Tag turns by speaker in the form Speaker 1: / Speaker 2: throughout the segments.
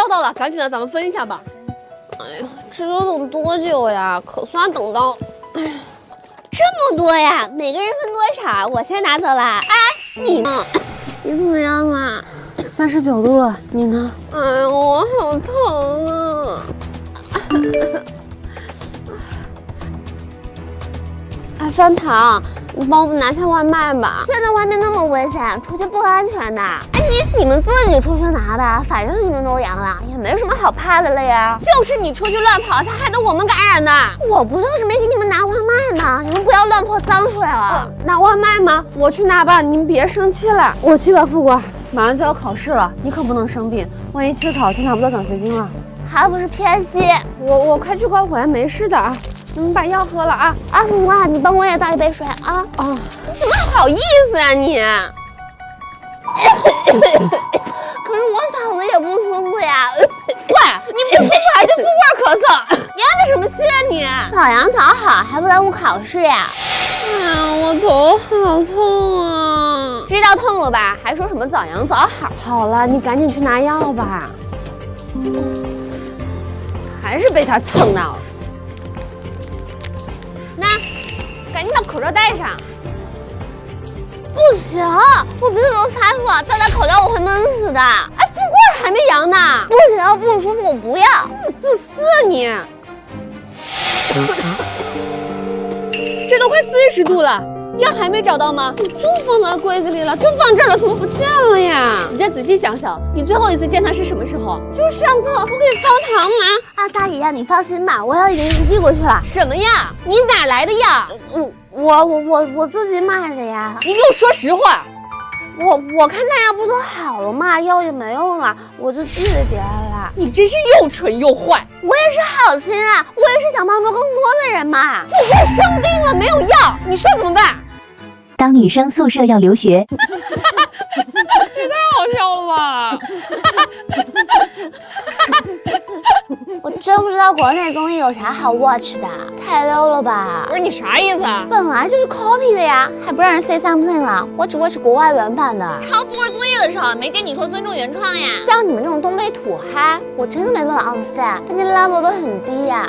Speaker 1: 到了，赶紧的，咱们分一下吧。
Speaker 2: 哎呀，这要等多久呀？可算等到，
Speaker 3: 这么多呀，每个人分多少？我先拿走了。哎，
Speaker 2: 你呢？你怎么样了
Speaker 4: ？39度了，你呢？
Speaker 2: 哎呀，我好疼啊！哎，方糖，你帮我们拿下外卖吧。
Speaker 3: 现在外面那么危险，出去不安全的。哎，你们自己出去拿吧，反正你们都阳了，也没什么好怕的了呀。
Speaker 2: 就是你出去乱跑，才害得我们感染的。
Speaker 3: 我不就是没给你们拿外卖吗？你们不要乱泼脏水了。
Speaker 2: 拿外卖吗？我去拿吧，你们别生气了。
Speaker 4: 我去吧，副官，马上就要考试了，你可不能生病，万一缺考就拿不到奖学金了。
Speaker 3: 还不是偏心。
Speaker 2: 我快去快回，没事的啊。你们把药喝了啊！
Speaker 3: 啊，副官，你帮我也倒一杯水啊！
Speaker 2: 哦，你怎么好意思啊你？
Speaker 3: 可是我嗓子也不舒服呀。
Speaker 2: 喂，你不舒服还对副官咳嗽，你安的什么心啊你？
Speaker 3: 早阳早好，还不耽误考试呀？
Speaker 2: 哎呀，我头好痛啊！知道痛了吧？还说什么早阳早好？
Speaker 4: 好了，你赶紧去拿药吧。
Speaker 2: 还是被他蹭到了。那，赶紧把口罩戴上。
Speaker 3: 不行，我鼻子都塞住了，戴口罩我会闷死的。
Speaker 2: 哎，副官还没阳呢。
Speaker 3: 不行，不舒服，我不要。
Speaker 2: 你自私你！这都快40度了，药还没找到吗？我就放在柜子里了，就放这儿了，怎么不见了呀？你再仔细想想，你最后一次见他是什么时候？就是上次我给方糖拿。
Speaker 3: 啊，大爷呀，你放心吧，我药已经寄过去了。
Speaker 2: 什么呀？你哪来的药？
Speaker 3: 我自己买的呀。
Speaker 2: 你给我说实话。
Speaker 3: 我看大家不都好了吗？药也没用了，我就寄给别人了。
Speaker 2: 你真是又蠢又坏。
Speaker 3: 我也是好心啊，我也是想帮助更多的人嘛。
Speaker 2: 副官生病了没有药，你说怎么办？
Speaker 5: 当女生宿舍要留学。
Speaker 2: 也太好笑了吧！
Speaker 3: 我真不知道国内综艺有啥好 watch 的，太 low 了吧？
Speaker 2: 不是你啥意思啊？
Speaker 3: 本来就是 copy 的呀，还不让人 say something 了？我只 watch 国外原版的。
Speaker 2: 抄副本作业的时候没见你说尊重原创呀？
Speaker 3: 像你们这种东北土嗨，我真的没办法 understand， 人家 level 都很低呀。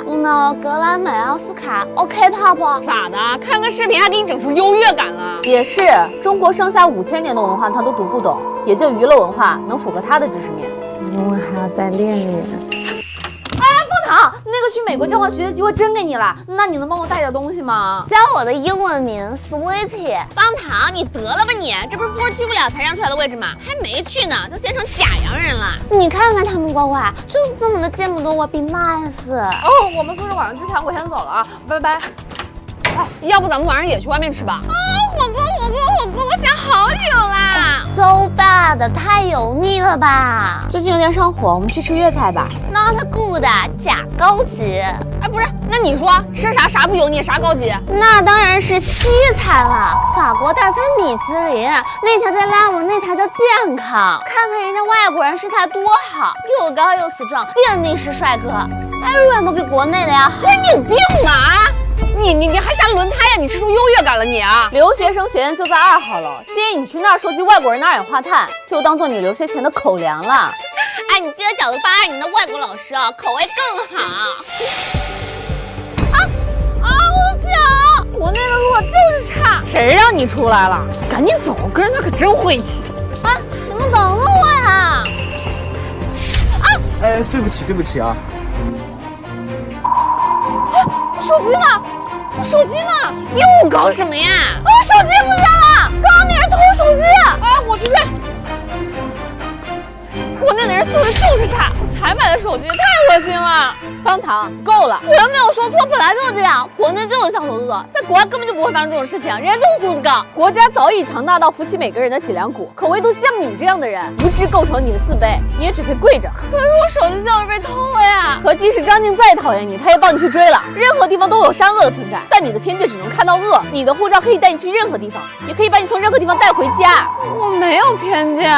Speaker 3: 格莱美、奥斯卡 ，OK 泡泡？
Speaker 2: 咋的？看个视频还给你整出优越感了？
Speaker 4: 也是，中国上下5000年的文化他都读不懂，也就娱乐文化能符合他的知识面。
Speaker 6: 我还要再练练。
Speaker 4: 方糖，那个去美国交换学习机会真给你了，那你能帮我带点东西吗？
Speaker 3: 教我的英文名 Sweetie。
Speaker 2: 方糖，你得了吧你！这不是坡去不了才让出来的位置吗？还没去呢，就先成假洋人了。
Speaker 3: 你看看他们乖乖，就是这么的见不得我 be nice。
Speaker 4: 哦，我们宿舍晚上聚餐，我先走了啊，拜拜。
Speaker 2: 哎，要不咱们晚上也去外面吃吧？啊，火锅，我想好久啦。
Speaker 3: So bad， 太油腻了吧？
Speaker 4: 最近有点上火，我们去吃粤菜吧。
Speaker 3: Not good， 假高级。
Speaker 2: 哎，不是，那你说吃啥不油腻，啥高级？
Speaker 3: 那当然是西餐了，法国大餐米其林，那才叫 level， 那才叫健康。看看人家外国人身材多好，又高又粗壮，遍地是帅哥，everyone 都比国内的要好。
Speaker 2: 不是你有病吗？你还啥轮胎呀？你吃出优越感了你啊！
Speaker 4: 留学生学院就在2号楼，建议你去那儿收集外国人的二氧化碳，就当做你留学前的口粮了。
Speaker 2: 哎，你记得角度发爱你的外国老师啊，口味更好。我的脚！国内的路就是差。
Speaker 4: 谁让你出来了？赶紧走，跟人家可真晦气。
Speaker 3: 啊，你们等等我呀！
Speaker 7: 哎，对不起啊。
Speaker 2: 手机呢？手机呢？又搞什么呀？手机不见了！刚刚那人偷手机！啊，我去！国内的人素质就是差，我才买的手机，太恶心了！方糖，够了！我又没有说错，本来就是这样，国内就有小偷做，在国外根本就不会发生这种事情，人家就是素质高。国家早已强大到扶起每个人的脊梁骨，可唯独像你这样的人，无知构成你的自卑，你也只配跪着。可是我手机就是被偷了呀！可即使张静再讨厌你，他也帮你去追了。任何地方都有善恶的存在，但你的偏见只能看到恶。你的护照可以带你去任何地方，也可以把你从任何地方带回家。我没有偏见，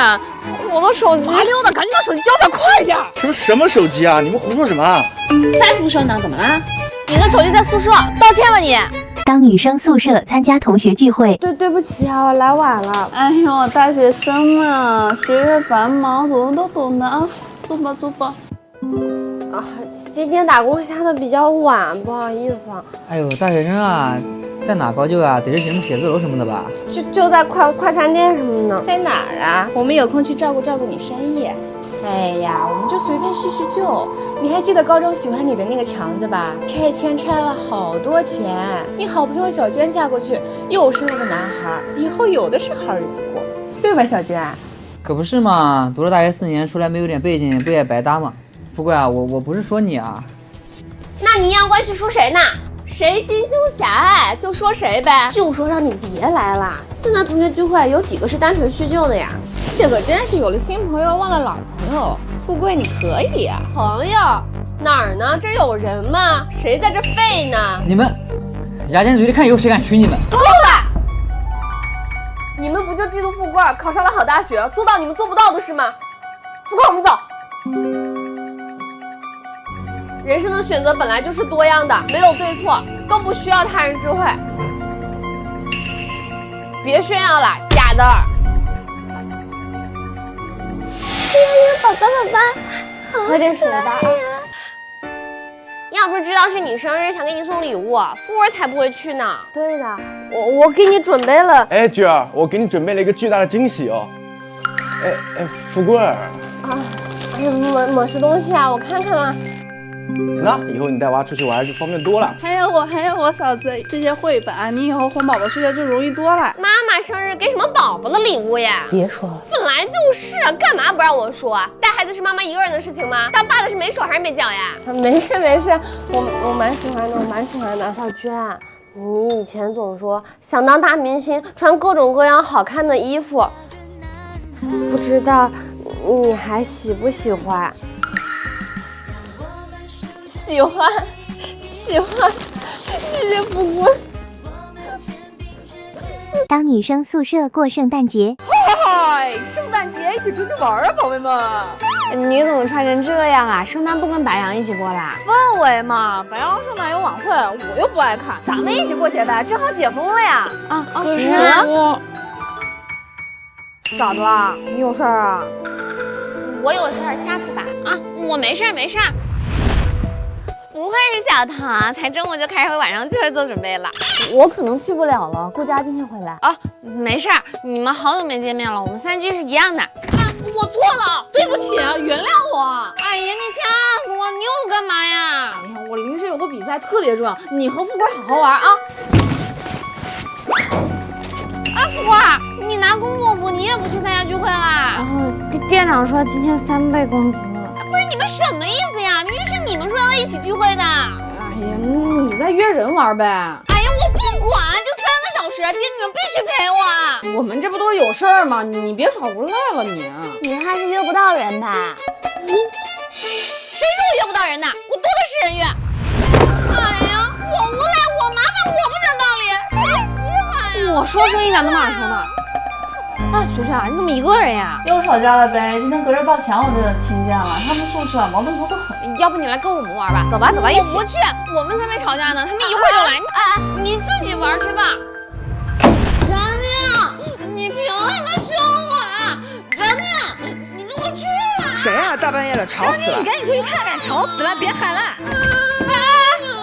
Speaker 2: 我的手机麻溜的，赶紧把手机交出来，快点！
Speaker 7: 什么手机啊？你们胡说什么啊？
Speaker 4: 在宿舍呢，怎么啦？你的手机在宿舍，道歉吧你！
Speaker 5: 当女生宿舍参加同学聚会，
Speaker 4: 对不起啊，我来晚了。哎呦，大学生嘛，学业繁忙，怎么都懂的啊。
Speaker 1: 坐吧坐吧。
Speaker 3: 啊，今天打工下的比较晚，不好意思啊。
Speaker 8: 哎呦，大学生啊，在哪高就啊？得是什么写字楼什么的吧？
Speaker 3: 就在快餐店什么的。
Speaker 6: 在哪儿啊？我们有空去照顾照顾你生意。哎呀，我们就随便叙叙旧。你还记得高中喜欢你的那个强子吧？拆迁拆了好多钱，你好朋友小娟嫁过去，又生了个男孩，以后有的是好日子过，对吧，小娟？
Speaker 8: 可不是嘛，读了大学4年，出来没有点背景，不也白搭吗？富贵啊，我不是说你啊。
Speaker 3: 那你阴阳怪气说谁呢？
Speaker 2: 谁心胸狭隘就说谁呗，
Speaker 3: 就说让你别来了。现在同学聚会有几个是单纯叙旧的呀？
Speaker 6: 这可真是有了新朋友忘了老朋友。富贵，你可以啊。
Speaker 2: 朋友哪儿呢？这有人吗？谁在这废呢？
Speaker 8: 你们牙尖嘴利，看以后谁敢娶你们？
Speaker 2: 够了！你们不就嫉妒富贵考上了好大学，做到你们做不到的事吗？富贵，我们走。人生的选择本来就是多样的，没有对错，更不需要他人智慧。别炫耀了，假的。
Speaker 3: 宝宝，喝点水吧。要不是知道是你生日，想给你送礼物，富贵才不会去呢。对的，我给你准备了。
Speaker 7: 哎，菊儿，我给你准备了一个巨大的惊喜哦。哎，富贵儿
Speaker 3: 啊，哎呀，么是东西啊？我看看啊。
Speaker 7: 那以后你带娃出去玩就方便多了。
Speaker 1: 还有我嫂子，这些绘本，你以后哄宝宝睡觉就容易多了。
Speaker 3: 妈妈生日给什么宝宝的礼物呀？
Speaker 6: 别说了，
Speaker 3: 本来就是，干嘛不让我说啊？带孩子是妈妈一个人的事情吗？当爸的是没手还是没脚呀？没事，我蛮喜欢的，我蛮喜欢的。小娟，你以前总说想当大明星，穿各种各样好看的衣服，不知道你还喜不喜欢？
Speaker 2: 喜欢，谢谢富贵。
Speaker 5: 当女生宿舍过圣诞节，
Speaker 2: 嗨，圣诞节一起出去玩啊，宝贝们！
Speaker 3: 你怎么穿成这样啊？圣诞不跟白羊一起过啦？
Speaker 4: 氛围嘛，白羊圣诞有晚会，我又不爱看，咱们一起过节呗，正好解封了呀。
Speaker 3: 可是
Speaker 4: 咋的啦？你有事儿啊？
Speaker 3: 我有事儿，下次吧。啊，我没事。不愧是小唐，才中午就开始为晚上聚会做准备了。
Speaker 4: 我可能去不了了，顾佳今天会来。
Speaker 3: 哦，没事儿，你们好久没见面了，我们3句是一样的。
Speaker 2: 我错了，对不起，原谅我。
Speaker 3: 哎呀，你吓死我！你又干嘛呀？
Speaker 4: 哎呀，我临时有个比赛特别重要，你和富贵好好玩啊。
Speaker 3: 富贵，你拿工作服，你也不去参加聚会啦？
Speaker 4: 然后店长说今天3倍工资。
Speaker 3: 不是你们什么意思呀？明明是你们说要一起聚会的。
Speaker 4: 哎呀，你再约人玩呗。
Speaker 3: 哎呀，我不管，就3个小时，今天你们必须陪我。
Speaker 4: 我们这不都是有事儿吗？你别耍无赖了你。
Speaker 3: 你还是约不到人吧？谁说我约不到人的？我多的是人约。哎呀，我无赖，我麻烦，我不讲道理，谁稀罕呀？
Speaker 4: 我说声一点都哪说呢？啊，雪雪，你怎么一个人呀？
Speaker 1: 又吵架了呗？今天隔着道墙我就听见了，他们宿舍矛盾头都很。
Speaker 2: 要不你来跟我们玩吧？走吧，一起。我不去，我们才没吵架呢，他们一会儿就来。哎，你自己玩去吧。
Speaker 3: 张静，你凭什么凶我啊？张静，你给我出来！
Speaker 9: 谁啊？大半夜的，吵死了！
Speaker 6: 你赶紧出去看看，吵死了，别喊了！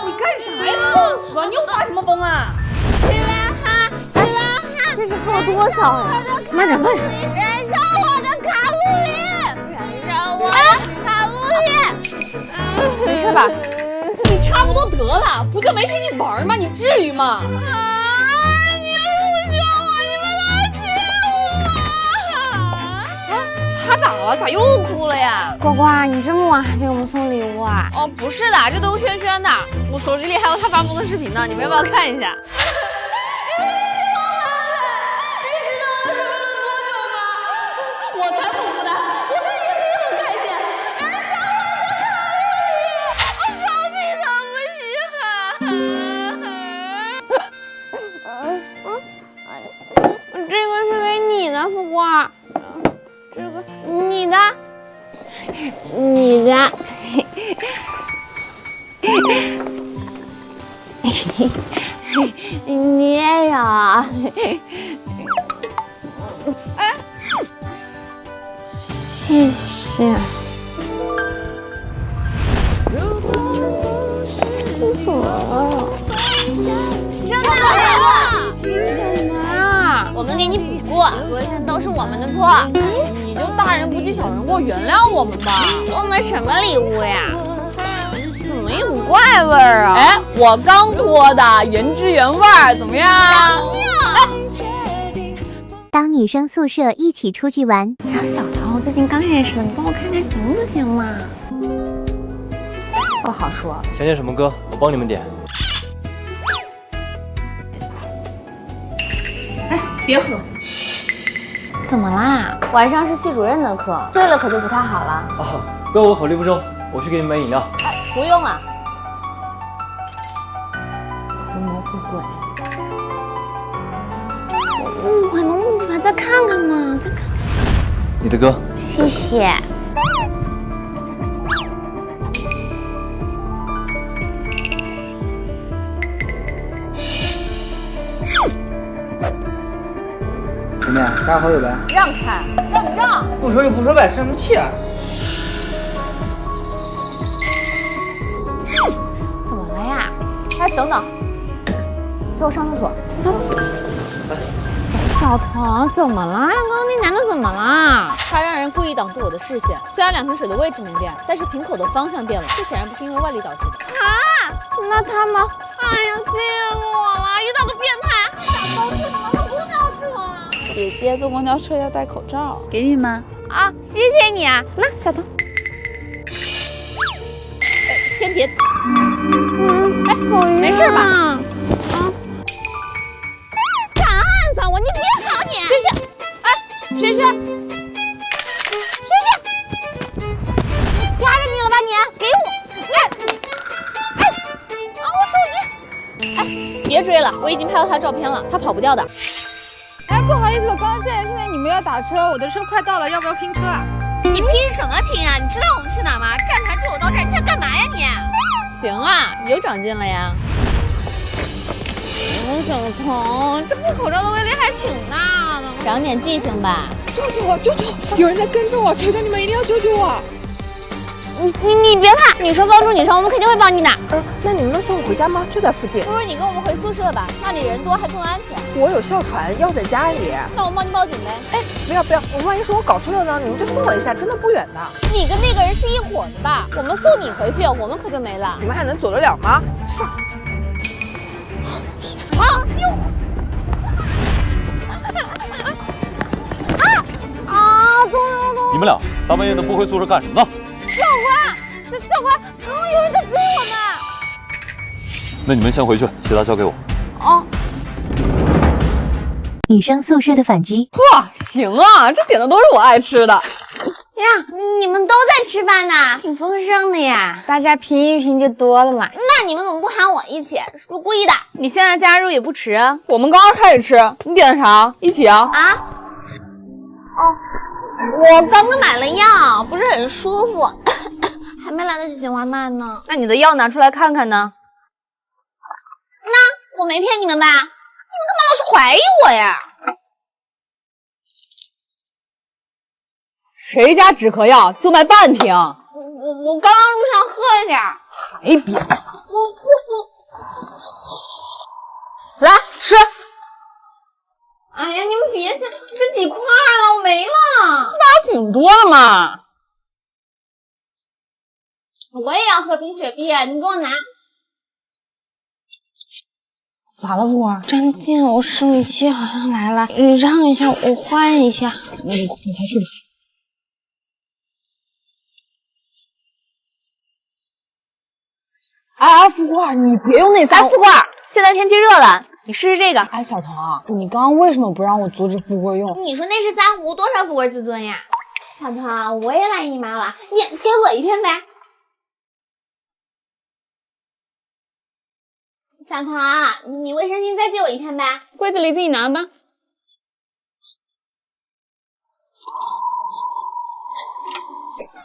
Speaker 4: 你干啥呀？吵死了！你又发什么疯啊？
Speaker 3: 这是喝了多少呀？
Speaker 4: 慢点。
Speaker 3: 燃烧我的卡路里！燃烧我的卡路里！
Speaker 2: 没事吧？你差不多得了，不就没陪你玩吗？你至于吗？
Speaker 3: 你不凶我，你们都欺负我！
Speaker 2: 他咋了？咋又哭了呀？
Speaker 3: 呱呱，你这么晚还给我们送礼物啊？
Speaker 2: 哦，不是的，这都是轩轩的，我手机里还有他发布的视频呢，你们要不要看一下？
Speaker 3: 我才不孤单，我自己可以很开心。燃烧我的卡路里，我超级不稀罕。这个是给你的，富贵。这个你的，你也有。哎。谢谢。什么了？
Speaker 2: 真的来了！我们给你补过，昨天都是我们的错。你就大人不计小人过，原谅我们吧。
Speaker 3: 我们什么礼物呀？
Speaker 2: 怎么一股怪味儿啊？哎，我刚脱的，原汁原味儿，怎么样？
Speaker 5: 当女生宿舍一起出去玩，
Speaker 3: 然后小桃，我最近刚认识的，你帮我看看行不行嘛？
Speaker 4: 不好说。
Speaker 9: 想点什么歌，我帮你们点。
Speaker 4: 哎，别喝。
Speaker 3: 怎么啦？
Speaker 4: 晚上是系主任的课，醉了可就不太好了。
Speaker 9: 啊，怪我口力不周，我去给你们买饮料。
Speaker 4: 哎，不用了。
Speaker 3: 图谋不轨。误会吗？误会，再看看嘛，再看看。
Speaker 9: 你的歌。
Speaker 3: 谢谢。
Speaker 8: 兄弟，加个好友呗。
Speaker 2: 让开，让你让。
Speaker 8: 不说就不说呗，生什么气啊？
Speaker 3: 怎么了呀？
Speaker 4: 哎，等等，陪我上厕所。
Speaker 3: 小桃，怎么啦？刚刚那男的怎么啦？
Speaker 2: 他让人故意挡住我的视线，虽然2瓶水的位置没变，但是瓶口的方向变了，这显然不是因为外力导致的。
Speaker 3: 啊？那他们……哎呀，气死我了！遇到个变态，还打包车，怎么会公交车啊？
Speaker 1: 姐姐坐公交车要戴口罩，给你们。
Speaker 3: 啊，谢谢你啊。那小桃，
Speaker 2: 先别，
Speaker 3: 哎，
Speaker 2: 没事吧？
Speaker 3: 啊，敢暗算我，你别跑你！
Speaker 2: 萱萱，哎，萱萱，
Speaker 3: 抓着你了吧你？给我，来，哎，我手机。
Speaker 2: 哎，别追了，我已经拍到他照片了，他跑不掉的。
Speaker 1: 哎，不好意思，我刚才进来，现在你们要打车，我的车快到了，要不要拼车啊？
Speaker 3: 你拼什么拼啊？你知道我们去哪吗？站台距我到这儿，你在干嘛呀你？
Speaker 2: 行啊，有长进了呀。
Speaker 3: 小彤，这破口罩的威力还挺大的。
Speaker 2: 长点记性吧。
Speaker 1: 救救我！救救！有人在跟着我，求求你们一定要救救我！
Speaker 3: 你别怕，你说帮助女生，我们肯定会帮你的。
Speaker 1: 那你们能送我回家吗？就在附近。
Speaker 2: 不如你跟我们回宿舍吧，那里人多还更安全。
Speaker 1: 我有哮喘，要在家里。
Speaker 2: 那我帮你报警呗。
Speaker 1: 哎，不要不要，我万一是我搞错了呢？你们就送我一下，真的不远的。
Speaker 2: 你跟那个人是一伙的吧？我们送你回去，我们可就没了。
Speaker 1: 你们还能走得了吗？上！
Speaker 2: 啊！哟！
Speaker 9: 你们俩大半夜的不回宿舍干什么呢？
Speaker 3: 教官，刚刚有人在追我们。
Speaker 9: 那你们先回去，其他交给我。
Speaker 5: 女生宿舍的反击。
Speaker 4: 哇，行啊，这点的都是我爱吃的。
Speaker 3: 呀，你们都在吃饭呢，挺丰盛的呀。大家拼一拼就多了嘛。那你们怎么不喊我一起？是不是故意的？
Speaker 2: 你现在加入也不迟啊。
Speaker 4: 我们刚刚开始吃，你点的啥？一起啊？
Speaker 3: 啊？哦，我刚刚买了药，不是很舒服，还没来得及点外卖呢。
Speaker 4: 那你的药拿出来看看呢？
Speaker 3: 那我没骗你们吧？你们干嘛老是怀疑我呀？
Speaker 4: 谁家止咳药就卖半瓶？
Speaker 3: 我刚刚路上喝了点儿。
Speaker 4: 还别
Speaker 3: 我。
Speaker 4: 来吃。
Speaker 3: 哎呀，你们别讲，就几块了，我没了。
Speaker 4: 还挺多的嘛。
Speaker 3: 我也要喝冰雪碧，你给我拿。
Speaker 4: 咋了，福儿？
Speaker 3: 张静，我生理期好像来了，你让一下，我换一下。
Speaker 4: 你快去吧。哎，福儿，你别用那3。
Speaker 2: 哎，富贵，现在天气热了，你试试这个。
Speaker 4: 哎，小唐，你刚刚为什么不让我阻止富贵用？
Speaker 3: 你说那是3壶，多少富贵自尊呀？小唐，我也来姨妈了，你给我一片呗。小唐，你卫生巾再借我一片呗。
Speaker 2: 柜子里自己拿吧。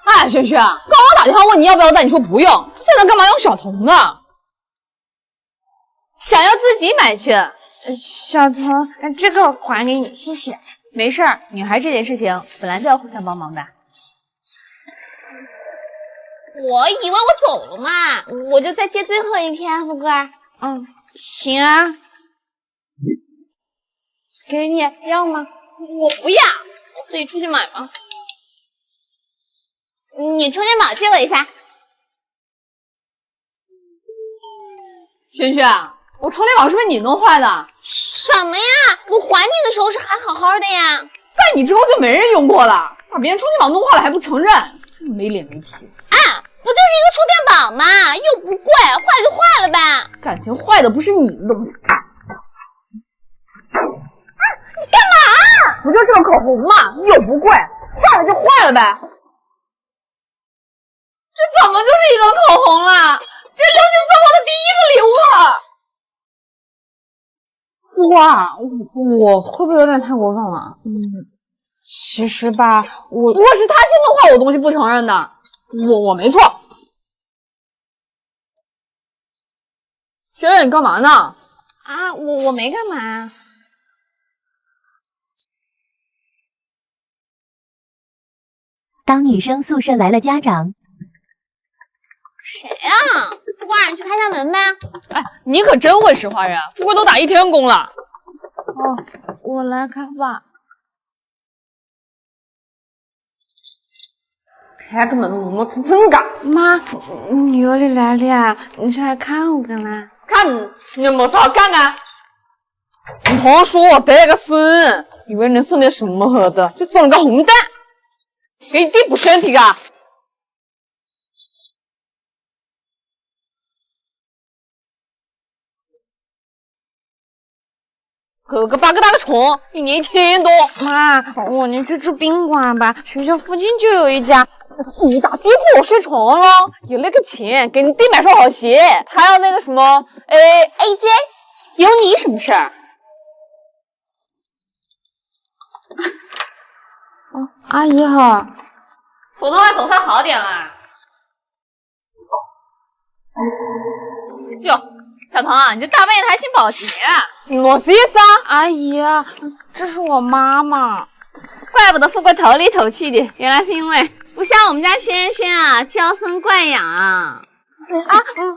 Speaker 4: 哎，萱萱，刚刚打电话问你要不要带，你说不用，现在干嘛用小童呢？
Speaker 2: 想要自己买去。
Speaker 3: 小童，这个还给你，谢谢。
Speaker 2: 没事儿，女孩这点事情本来就要互相帮忙的。
Speaker 3: 我以为我走了嘛，我就再接最后一天，富贵。
Speaker 6: 嗯，行啊。给你要吗？
Speaker 3: 我不要，我自己出去买吧。你充电宝借我一下。
Speaker 4: 轩轩，我充电宝是被你弄坏的。
Speaker 3: 什么呀？我还你的时候是还好好的呀。
Speaker 4: 在你之后就没人用过了，把别人充电宝弄坏了还不承认，真没脸没皮。
Speaker 3: 啊，不就是一个充电宝吗？又不贵，坏就坏了呗。
Speaker 4: 感情坏的不是你的东西。
Speaker 3: 你干嘛？
Speaker 4: 不就是个口红吗？又不贵，坏了就坏了呗。这怎么就是一个口红了？这是刘星送我的第一个礼物啊！
Speaker 6: 富贵，我会不会有点太过分了？其实吧，
Speaker 4: 不过是他先弄坏我东西不承认的，我没错。轩轩，你干嘛呢？
Speaker 3: 啊，我没干嘛。
Speaker 5: 当女生宿舍来了家长，
Speaker 3: 谁呀？富贵，你去开下门呗。
Speaker 4: 哎，你可真会使唤人，富贵都打1天工了。
Speaker 6: 哦，我来开吧。
Speaker 4: 开个门，我蹭蹭嘎。
Speaker 6: 妈，你又来了，你是来看我干啦？
Speaker 4: 看你有没啥好看啊？你同说我带个孙，以为能送点什么好的，就送了个红蛋，给你弟补身体啊！个个8个大个虫，1年1000多。
Speaker 6: 妈，我们去住宾馆吧，学校附近就有一家。
Speaker 4: 你打地铺我睡床了，有那个钱给你弟买双好鞋，他要那个什么AJ， 有你什么事儿？
Speaker 6: 哦，阿姨好。
Speaker 2: 普通话总算好点了。哟，小童啊，你这大半夜的还请保洁啊？
Speaker 4: 我是意思啊？
Speaker 6: 阿姨，这是我妈妈。
Speaker 2: 怪不得富贵头里头气的，原来是因为不像我们家轩轩啊，娇生惯养啊。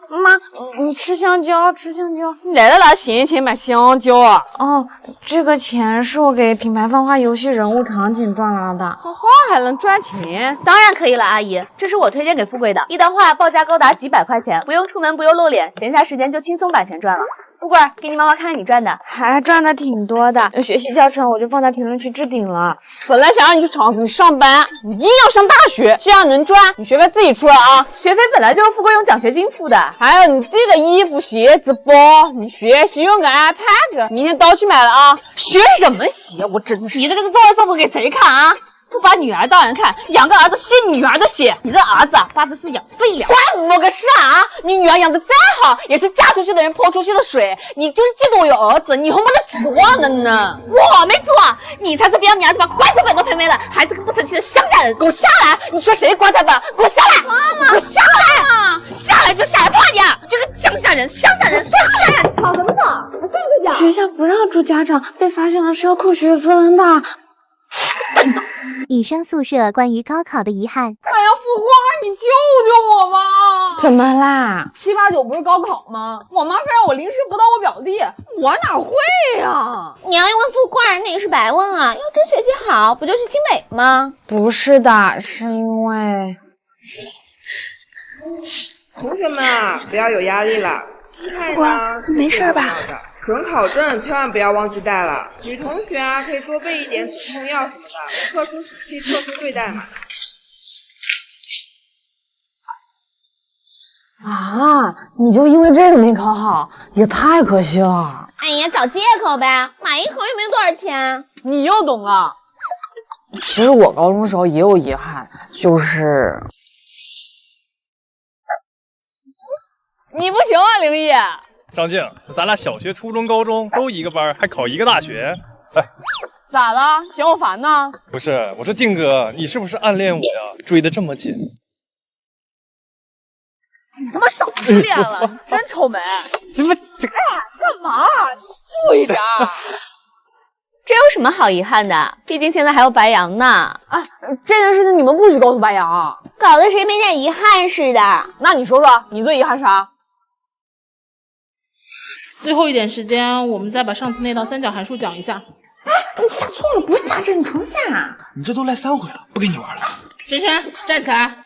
Speaker 6: 妈，你吃香蕉，吃香蕉。
Speaker 4: 你来了拿闲钱买香蕉啊？
Speaker 6: 哦，这个钱是我给品牌泛化游戏人物场景赚来的。
Speaker 4: 画画还能赚钱？
Speaker 2: 当然可以了，阿姨，这是我推荐给富贵的，一段话报价高达几百块钱，不用出门，不用露脸，闲暇时间就轻松把钱赚了。富贵，给你妈妈看看你赚的，
Speaker 6: 还赚的挺多的。学习教程我就放在评论区置顶了。
Speaker 4: 本来想让你去厂子里上班，你硬要上大学，这样能赚？你学费自己出来啊！
Speaker 2: 学费本来就是富贵用奖学金付的。
Speaker 4: 还有你这个衣服、鞋子、包，你学习用个 iPad， 明天都要去买了啊！
Speaker 2: 学什么习？我真是，你这个是作文作文给谁看啊？不把女儿当人看，养个儿子吸女儿的血，你这儿子啊，八字是养废了。
Speaker 4: 关我个事啊！你女儿养的再好，也是嫁出去的人泼出去的水。你就是嫉妒我有儿子，你还没个指望的呢。
Speaker 2: 我没指望，你才是别让你儿子把棺材本都赔没了，还是个不成器的乡下人。
Speaker 4: 给我下来！你说谁棺材本？给我下来！
Speaker 2: 妈妈，
Speaker 4: 给我下来！
Speaker 2: 下来就下来，怕你啊！这个乡下人，乡下人，乡下人，吵什么吵？还睡不着觉？
Speaker 6: 学校不让住家长，被发现了是要扣学分的。
Speaker 2: 笨的。
Speaker 5: 女生宿舍关于高考的遗憾。
Speaker 4: 哎呀，富贵，你救救我吧！
Speaker 6: 怎么啦
Speaker 4: ？7、8、9不是高考吗？我妈非让我临时辅导我表弟，我哪会呀？
Speaker 3: 你要问富贵，那也是白问啊！要真学习好，不就去清北吗？
Speaker 6: 不是的，是因为
Speaker 10: 同学们啊，不要有压力了。心态呢是
Speaker 6: 没事吧？
Speaker 10: 准考证千万不要忘记带了。女同学啊，可以多备一点止痛药什么的，特殊时期特殊对待嘛。
Speaker 6: 啊，你就因为这个没考好，也太可惜了。
Speaker 3: 哎呀，找借口呗，买一盒又没有多少钱。
Speaker 4: 你又懂了。
Speaker 6: 其实我高中的时候也有遗憾，就是
Speaker 4: 你不行啊，灵异。
Speaker 9: 张静，咱俩小学、初中、高中都一个班，还考一个大学，哎，
Speaker 4: 咋了？嫌我烦呢？
Speaker 9: 不是，我说静哥，你是不是暗恋我呀？追得这么紧？
Speaker 4: 你他妈少自恋了，你真臭美！
Speaker 9: 怎么这？
Speaker 4: 干嘛？注意点。
Speaker 2: 这有什么好遗憾的？毕竟现在还有白羊呢。
Speaker 4: 哎，这件事情你们不许告诉白羊，
Speaker 3: 搞得谁没点遗憾似的。
Speaker 4: 那你说说，你最遗憾啥？
Speaker 11: 最后一点时间，我们再把上次那道三角函数讲一下。
Speaker 6: 哎，你下错了，不是下这，你重下。
Speaker 7: 你这都来3回了，不跟你玩了。
Speaker 11: 璇璇，站起来！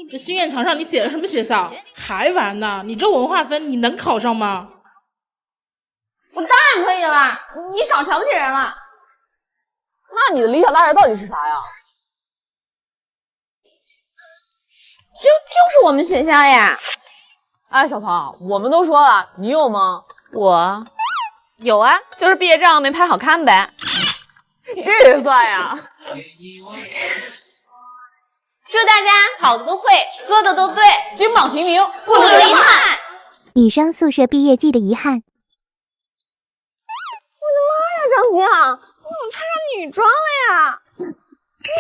Speaker 11: 这心愿墙上你写的什么学校？还玩呢？你这文化分你能考上吗？
Speaker 2: 我当然可以了，你少瞧不起人了。
Speaker 4: 那你的理想大学到底是啥呀？
Speaker 2: 就是我们学校呀。
Speaker 4: 哎，小唐，我们都说了，你有吗？
Speaker 2: 我有啊，就是毕业照没拍好看呗。
Speaker 4: 这也算呀？
Speaker 2: 祝大家好的都会，做的都对，
Speaker 4: 金榜题名，
Speaker 2: 不留遗憾。
Speaker 5: 女生宿舍毕业季的遗憾。
Speaker 3: 张晶，你怎么穿上女装了呀？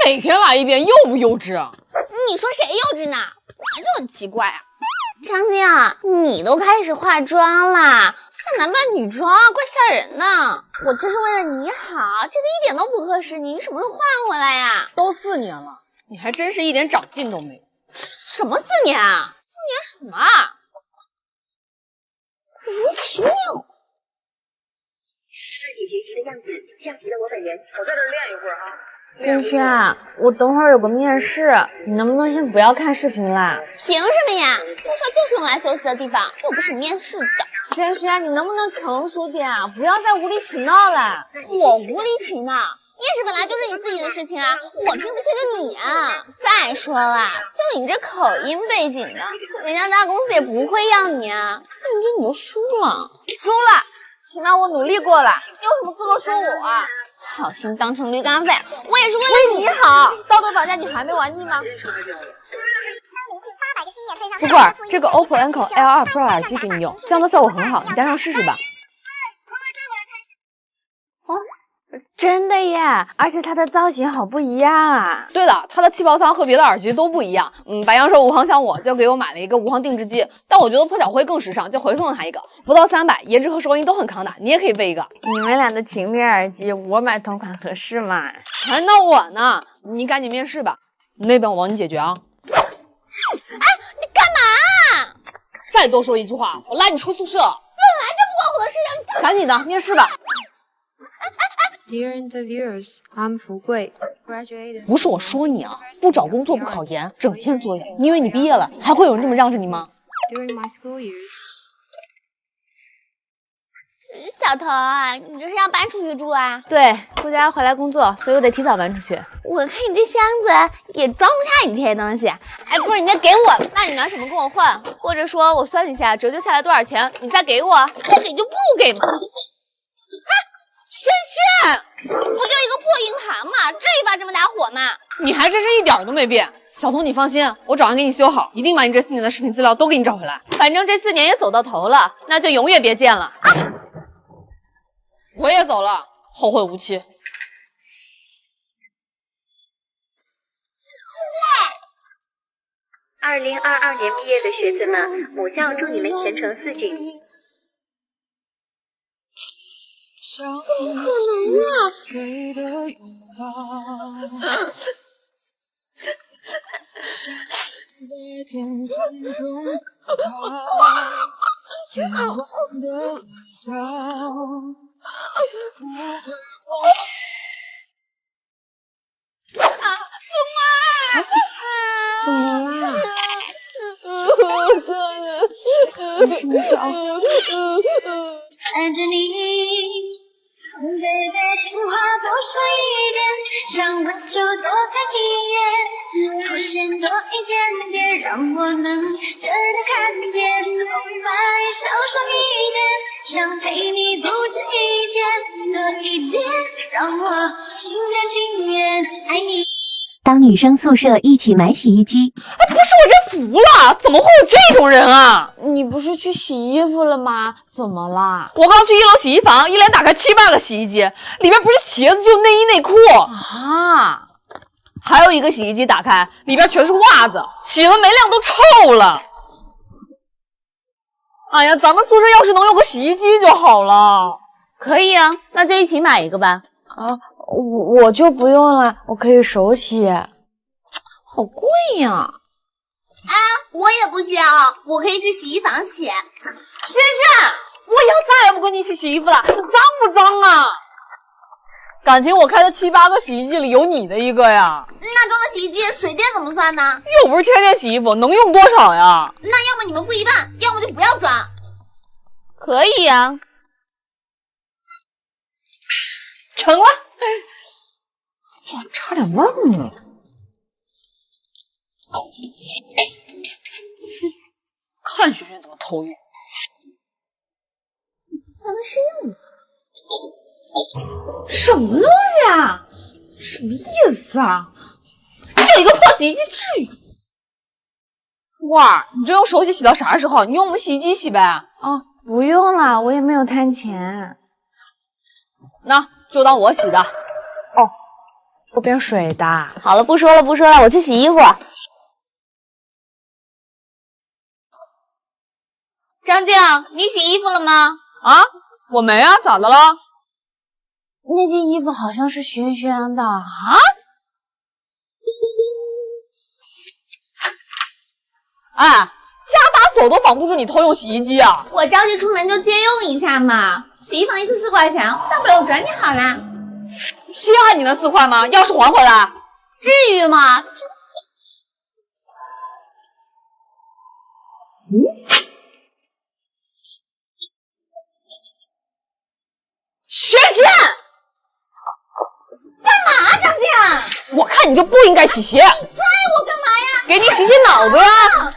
Speaker 4: 每天来一遍，幼不幼稚啊？
Speaker 3: 你说谁幼稚呢？本来就很奇怪啊。张晶，你都开始化妆啦，像男扮女装，怪吓人呢。我这是为了你好，这个一点都不合适。你什么时候换回来呀？
Speaker 4: 都4年了，你还真是一点长进都没有。
Speaker 3: 什么4年啊？4年什么啊？无其妙。
Speaker 12: 自己学习的样子像极了我本人。我在这练一会儿哈。
Speaker 3: 轩轩，我等会儿有个面试，你能不能先不要看视频啦？凭什么呀？宿舍就是用来休息的地方，又不是面试的。轩轩，你能不能成熟点啊？不要再无理取闹了。我无理取闹？面试本来就是你自己的事情啊，我听不起个你啊！再说了，就你这口音背景的，人家大公司也不会要你啊。认真你就输了，输了，起码我努力过了，你有什么资格说我啊？好心当成驴肝肺，我也是为你好。道德绑架你还没玩腻吗？
Speaker 2: 不过这个 OPPO Enco L2 Pro 耳机给你用，降噪效果很好，你戴上试试吧。哦，真的耶！而且它的造型好不一样啊。
Speaker 4: 对了，它的气泡仓和别的耳机都不一样。白羊说无航想我，就给我买了一个无航定制机，但我觉得破晓辉更时尚，就回送了他一个，不到300，颜值和收音都很抗打，你也可以备一个。
Speaker 2: 你们俩的情侣耳机，我买同款合适吗？
Speaker 4: 还闹我呢？你赶紧面试吧，那边我帮你解决啊。
Speaker 3: 哎，你干嘛？
Speaker 4: 再多说一句话，我拉你出宿舍。
Speaker 3: 本来就不关我的事，让你干嘛？
Speaker 4: 赶紧的，面试吧。
Speaker 13: Dear interviewers, I'm 福贵。
Speaker 4: 不是我说你啊，不找工作不考研，整天作业。你以为你毕业了，还会有人这么让着你吗？
Speaker 13: During my school years.
Speaker 3: 小头啊，你这是要搬出去住啊？
Speaker 2: 对，顾佳回来工作，所以我得提早搬出去。
Speaker 3: 我看你这箱子也装不下你这些东西。哎，不是，你再给我，
Speaker 2: 那你拿什么跟我换？或者说我算一下折旧下来多少钱，你再给我？
Speaker 3: 不给就不给嘛。
Speaker 2: 轩轩，
Speaker 3: 不就一个破硬盘嘛，至于发这么大火吗？
Speaker 4: 你还真是一点都没变。小童，你放心，我找人给你修好，一定把你这4年的视频资料都给你找回来。
Speaker 2: 反正这4年也走到头了，那就永远别见了。啊，
Speaker 4: 我也走了，后会无期。
Speaker 12: 2022年毕业的学子们，母校祝你们前程似锦。
Speaker 3: 怎么可能啊！
Speaker 6: 怎么啦？
Speaker 12: 爱着你，对待情话多说一点，想问就多看一眼，出现多一点点，让我能真的看见，头发也少上一点，想陪你不止一天，多一点，让我心甘情愿爱你。
Speaker 5: 当女生宿舍一起买洗衣机。
Speaker 4: 哎，不是我真服了，怎么会有这种人啊？
Speaker 3: 你不是去洗衣服了吗？怎么啦？
Speaker 4: 我刚去1楼洗衣房，一连打开7、8个洗衣机，里边不是鞋子就内衣内裤
Speaker 3: 啊。
Speaker 4: 还有一个洗衣机打开，里边全是袜子，洗了没晾都臭了。哎呀，咱们宿舍要是能有个洗衣机就好了。
Speaker 2: 可以啊，那就一起买一个吧。
Speaker 3: 啊，我就不用了，我可以手洗。好贵呀！
Speaker 14: 啊，我也不需要，我可以去洗衣房洗。
Speaker 2: 轩轩，我以后再也不跟你一起洗衣服了，你脏不脏啊？
Speaker 4: 感情我开的7、8个洗衣机里有你的一个呀。
Speaker 14: 那装的洗衣机水电怎么算呢？
Speaker 4: 又不是天天洗衣服，能用多少呀？
Speaker 14: 那要么你们付一半，要么就不要装。
Speaker 2: 可以呀。
Speaker 4: 成了。哇，差点忘了。看轩轩怎么偷用。
Speaker 14: 咱们是样子。
Speaker 2: 什么东西啊？什么意思啊？就一个破洗衣机至于？
Speaker 4: 哇，你这用手洗洗到啥时候？你用我们洗衣机洗呗。
Speaker 3: 哦，不用了，我也没有贪钱。
Speaker 4: 那就当我洗的。
Speaker 3: 哦，有点水的。
Speaker 2: 好了，不说了，我去洗衣服。张静，你洗衣服了吗？
Speaker 4: 啊，我没啊，咋的了？
Speaker 3: 那件衣服好像是轩轩的啊。
Speaker 4: 哎，家把锁都绑不住你偷用洗衣机啊！
Speaker 3: 我着急出门就借用一下嘛，洗衣房一次4块钱，大不了我转你好啦。
Speaker 4: 稀罕你那4块吗？钥匙还回来。
Speaker 3: 至于吗？
Speaker 4: 轩轩，
Speaker 3: 干嘛，张静？
Speaker 4: 我看你就不应该洗鞋。
Speaker 3: 拽我干嘛呀？
Speaker 4: 给你洗洗脑子呀！